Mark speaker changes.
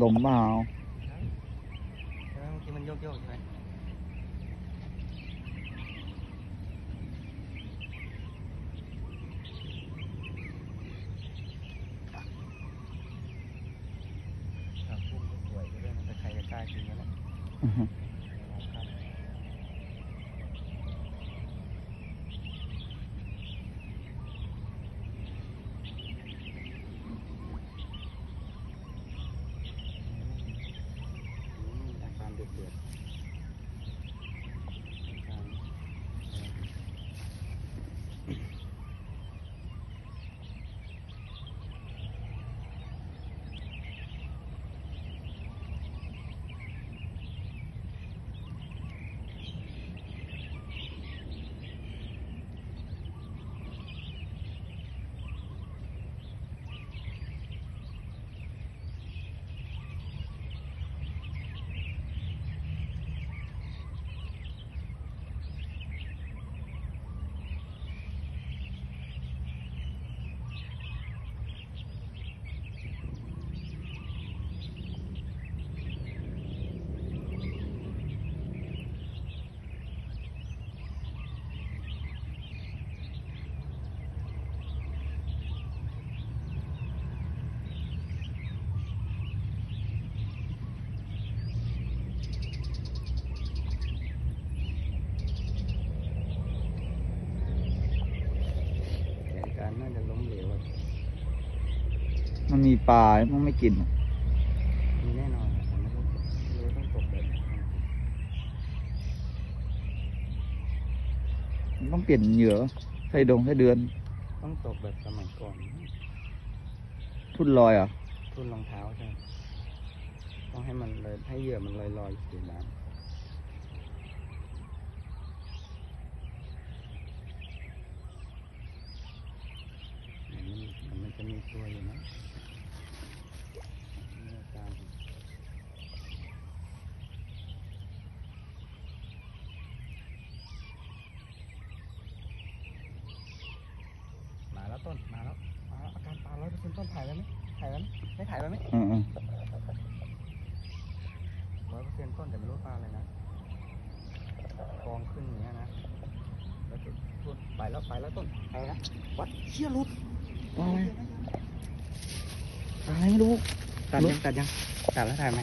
Speaker 1: ลมเปล่า
Speaker 2: ใช่ไหมเมื่อกี้มันโยกใช่ไหมพุ่งสวยด้วยนะแต่ใครจะกล้ากินกันแหละอาการเดือดการน่าจะล้มเหลว
Speaker 1: มันมีปลามันไม่กิน
Speaker 2: มีแน่นอนมันต้องตกแบบ
Speaker 1: ต้องเปลี่ยนเหยื่อใส่เดือน
Speaker 2: ต้องตกแบบสมัยก่อน
Speaker 1: ทุ่นลอยอ่ะ
Speaker 2: ทุ่นรองเท้าใช่ต้องให้มันเลยให้เหยื่อมันลอยอยู่น้ำมันจะมีตัวอยู่นะมาแล้วต้นมาแล้วอาการปลา100%ต้นถ่ายไว้ไหมไม่ถ่ายไว้ไหม100%ต้นแต่ไม่รู้ปลาอะไรนะกองขึ้นอย่างเงี้ยนะแล้วต้นไปแล้วต้นไปนะวัดเชี่ยรุด
Speaker 1: อะไรไม่รู้
Speaker 2: ตัดยังตัดแล้วถ่ายไหม